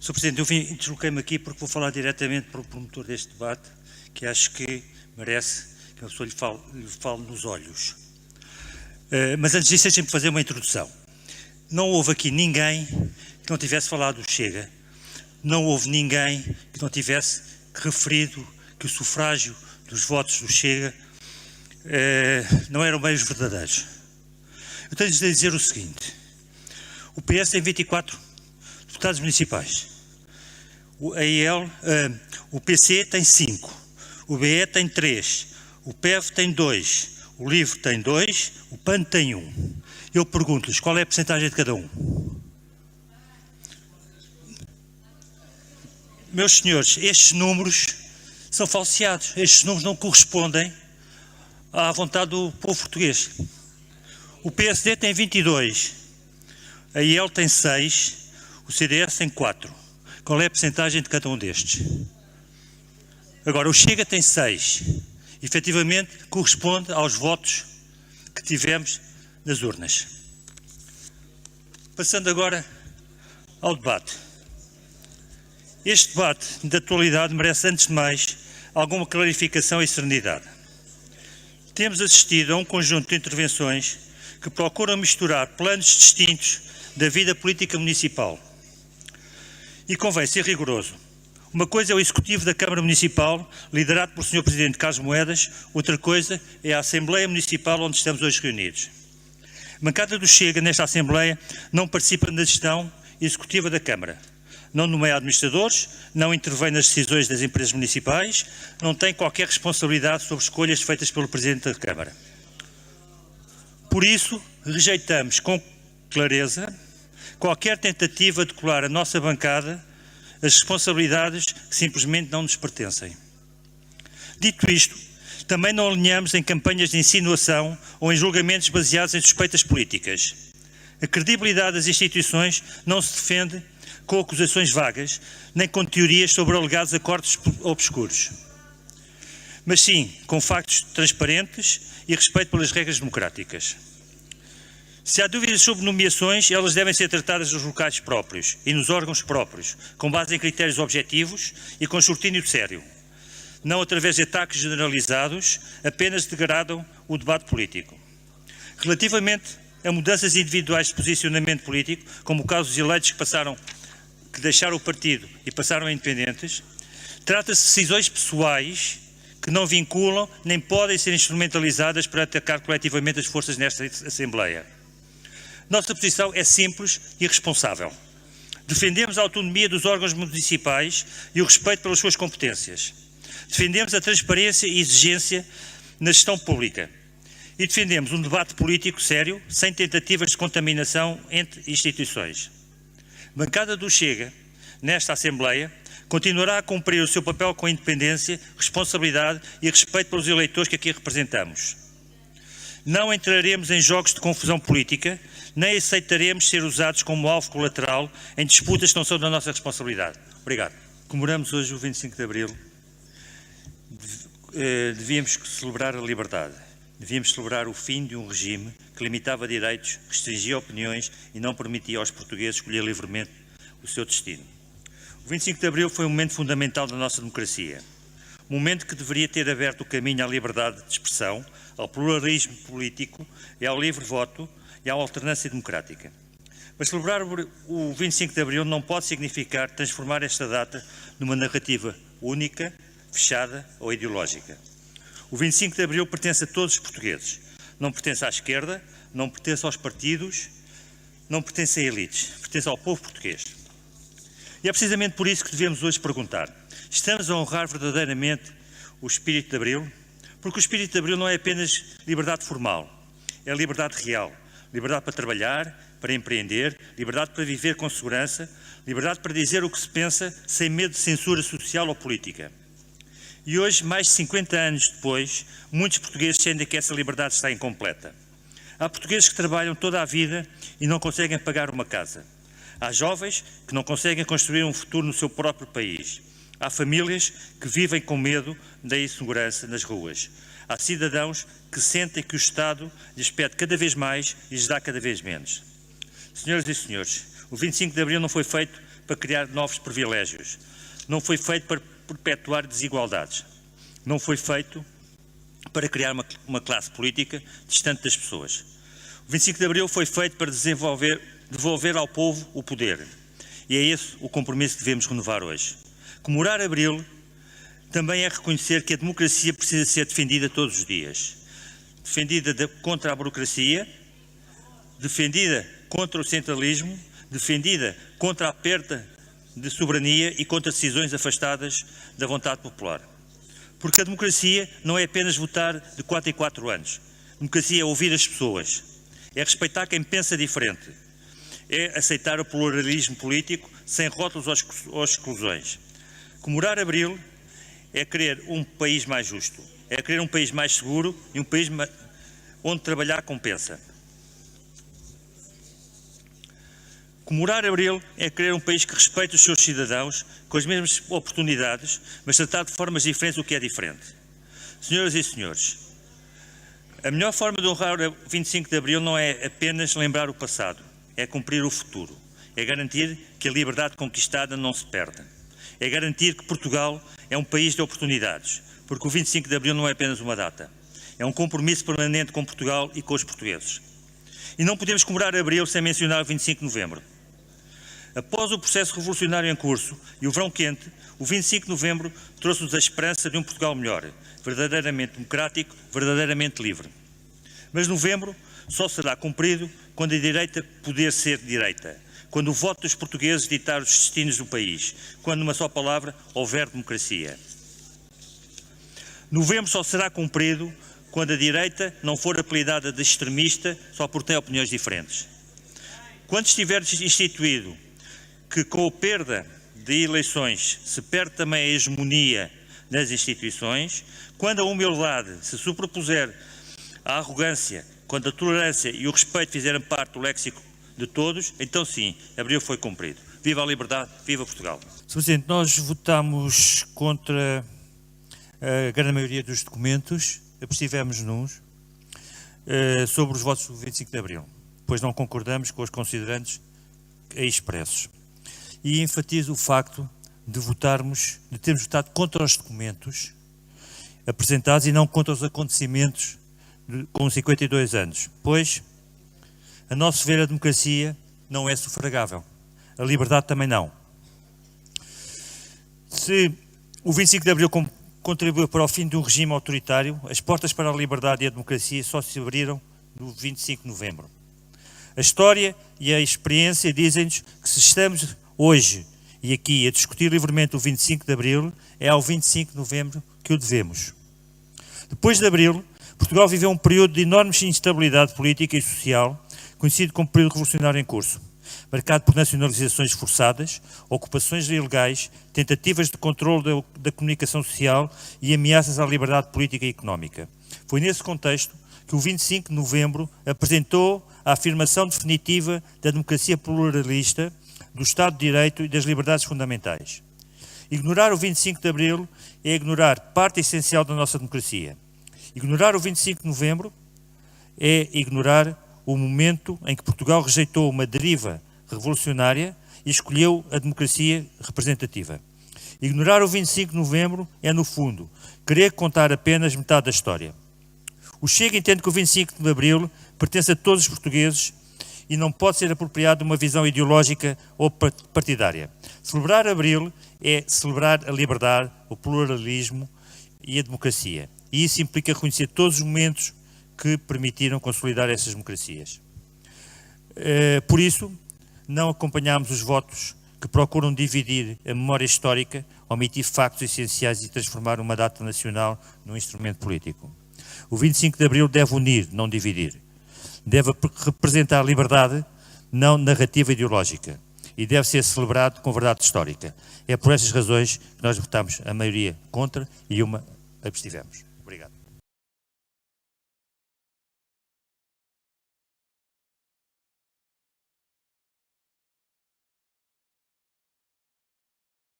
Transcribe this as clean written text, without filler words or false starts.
Sr. Presidente, eu desloquei-me aqui porque vou falar diretamente para o promotor deste debate, que acho que merece que a pessoa lhe fale nos olhos. Mas antes disso, deixem-me fazer uma introdução. Não houve aqui ninguém que não tivesse falado do Chega. Não houve ninguém que não tivesse referido que o sufrágio dos votos do Chega não eram bem os verdadeiros. Eu tenho de dizer o seguinte: o PS tem 24 deputados municipais, o PC tem 5, o BE tem 3, o PEV tem 2, o LIVRE tem 2, o PAN tem 1. Eu pergunto-lhes qual é a percentagem de cada um. Meus senhores, estes números são falseados, estes números não correspondem à vontade do povo português. O PSD tem 22, a IEL tem 6, o CDS tem 4. Qual é a percentagem de cada um destes? Agora, o Chega tem 6. Efetivamente, corresponde aos votos que tivemos nas urnas. Passando agora ao debate. Este debate de atualidade merece, antes de mais, alguma clarificação e serenidade. Temos assistido a um conjunto de intervenções que procuram misturar planos distintos da vida política municipal. E convém ser rigoroso. Uma coisa é o Executivo da Câmara Municipal, liderado pelo Sr. Presidente Carlos Moedas, outra coisa é a Assembleia Municipal onde estamos hoje reunidos. A bancada do Chega nesta Assembleia não participa na gestão executiva da Câmara. Não nomeia administradores, não intervém nas decisões das empresas municipais, não tem qualquer responsabilidade sobre escolhas feitas pelo Presidente da Câmara. Por isso, rejeitamos com clareza qualquer tentativa de colar à nossa bancada as responsabilidades que simplesmente não nos pertencem. Dito isto, também não alinhamos em campanhas de insinuação ou em julgamentos baseados em suspeitas políticas. A credibilidade das instituições não se defende com acusações vagas, nem com teorias sobre alegados acordos obscuros, mas sim com factos transparentes e respeito pelas regras democráticas. Se há dúvidas sobre nomeações, elas devem ser tratadas nos locais próprios e nos órgãos próprios, com base em critérios objetivos e com escrutínio sério. Não através de ataques generalizados, apenas degradam o debate político. Relativamente a mudanças individuais de posicionamento político, como o caso dos eleitos que deixaram o partido e passaram a independentes, trata-se de decisões pessoais que não vinculam nem podem ser instrumentalizadas para atacar coletivamente as forças nesta Assembleia. Nossa posição é simples e responsável. Defendemos a autonomia dos órgãos municipais e o respeito pelas suas competências. Defendemos a transparência e exigência na gestão pública. E defendemos um debate político sério, sem tentativas de contaminação entre instituições. A bancada do Chega, nesta Assembleia, continuará a cumprir o seu papel com independência, responsabilidade e respeito pelos eleitores que aqui representamos. Não entraremos em jogos de confusão política, nem aceitaremos ser usados como alvo colateral em disputas que não são da nossa responsabilidade. Obrigado. Comemoramos hoje o 25 de Abril. Devíamos celebrar a liberdade. Devíamos celebrar o fim de um regime que limitava direitos, restringia opiniões e não permitia aos portugueses escolher livremente o seu destino. O 25 de Abril foi um momento fundamental da nossa democracia. Um momento que deveria ter aberto o caminho à liberdade de expressão, ao pluralismo político e ao livre voto e à alternância democrática. Mas celebrar o 25 de Abril não pode significar transformar esta data numa narrativa única, fechada ou ideológica. O 25 de Abril pertence a todos os portugueses. Não pertence à esquerda, não pertence aos partidos, não pertence a elites. Pertence ao povo português. E é precisamente por isso que devemos hoje perguntar: estamos a honrar verdadeiramente o espírito de Abril? Porque o espírito de Abril não é apenas liberdade formal, é liberdade real. Liberdade para trabalhar, para empreender, liberdade para viver com segurança, liberdade para dizer o que se pensa sem medo de censura social ou política. E hoje, mais de 50 anos depois, muitos portugueses sentem que essa liberdade está incompleta. Há portugueses que trabalham toda a vida e não conseguem pagar uma casa. Há jovens que não conseguem construir um futuro no seu próprio país. Há famílias que vivem com medo da insegurança nas ruas. Há cidadãos que sentem que o Estado lhes pede cada vez mais e lhes dá cada vez menos. Senhoras e senhores, o 25 de Abril não foi feito para criar novos privilégios. Não foi feito para perpetuar desigualdades. Não foi feito para criar uma classe política distante das pessoas. O 25 de Abril foi feito para devolver ao povo o poder. E é esse o compromisso que devemos renovar hoje. Comemorar Abril também é reconhecer que a democracia precisa ser defendida todos os dias. Defendida contra a burocracia, defendida contra o centralismo, defendida contra a perda de soberania e contra decisões afastadas da vontade popular. Porque a democracia não é apenas votar de 4 em 4 anos. A democracia é ouvir as pessoas, é respeitar quem pensa diferente, é aceitar o pluralismo político sem rótulos ou exclusões. Comemorar Abril é querer um país mais justo, é querer um país mais seguro e um país onde trabalhar compensa. Comemorar Abril é querer um país que respeite os seus cidadãos com as mesmas oportunidades, mas tratar de formas diferentes o que é diferente. Senhoras e senhores, a melhor forma de honrar o 25 de Abril não é apenas lembrar o passado, é cumprir o futuro, é garantir que a liberdade conquistada não se perde, é garantir que Portugal é um país de oportunidades, porque o 25 de Abril não é apenas uma data, é um compromisso permanente com Portugal e com os portugueses. E não podemos comemorar Abril sem mencionar o 25 de Novembro. Após o processo revolucionário em curso e o verão quente, o 25 de Novembro trouxe-nos a esperança de um Portugal melhor, verdadeiramente democrático, verdadeiramente livre. Mas Novembro só será cumprido quando a direita puder ser direita, quando o voto dos portugueses ditar os destinos do país, quando, numa só palavra, houver democracia. Novembro só será cumprido quando a direita não for apelidada de extremista só por ter opiniões diferentes. Quando estiver instituído que com a perda de eleições se perde também a hegemonia nas instituições, quando a humildade se superpuser à arrogância, quando a tolerância e o respeito fizerem parte do léxico de todos, então sim, Abril foi cumprido. Viva a liberdade, viva Portugal. Sr. Presidente, nós votamos contra a grande maioria dos documentos, abstivemos nos sobre os votos do 25 de Abril, pois não concordamos com os considerantes expressos. E enfatizo o facto de termos votado contra os documentos apresentados e não contra os acontecimentos com 52 anos, pois, a nosso ver, a democracia não é sufragável, a liberdade também não. Se o 25 de Abril contribuiu para o fim de um regime autoritário, as portas para a liberdade e a democracia só se abriram no 25 de Novembro. A história e a experiência dizem-nos que se estamos hoje e aqui a discutir livremente o 25 de Abril, é ao 25 de Novembro que o devemos. Depois de Abril, Portugal viveu um período de enorme instabilidade política e social, conhecido como período revolucionário em curso, marcado por nacionalizações forçadas, ocupações ilegais, tentativas de controle da comunicação social e ameaças à liberdade política e económica. Foi nesse contexto que o 25 de Novembro apresentou a afirmação definitiva da democracia pluralista, do Estado de Direito e das liberdades fundamentais. Ignorar o 25 de Abril é ignorar parte essencial da nossa democracia. Ignorar o 25 de Novembro é ignorar o momento em que Portugal rejeitou uma deriva revolucionária e escolheu a democracia representativa. Ignorar o 25 de Novembro é, no fundo, querer contar apenas metade da história. O Chega entende que o 25 de Abril pertence a todos os portugueses e não pode ser apropriado de uma visão ideológica ou partidária. Celebrar Abril é celebrar a liberdade, o pluralismo e a democracia. E isso implica reconhecer todos os momentos que permitiram consolidar essas democracias. Por isso, não acompanhamos os votos que procuram dividir a memória histórica, omitir factos essenciais e transformar uma data nacional num instrumento político. O 25 de Abril deve unir, não dividir. Deve representar a liberdade, não narrativa ideológica. E deve ser celebrado com verdade histórica. É por estas razões que nós votamos a maioria contra e uma abstivemos. Obrigado.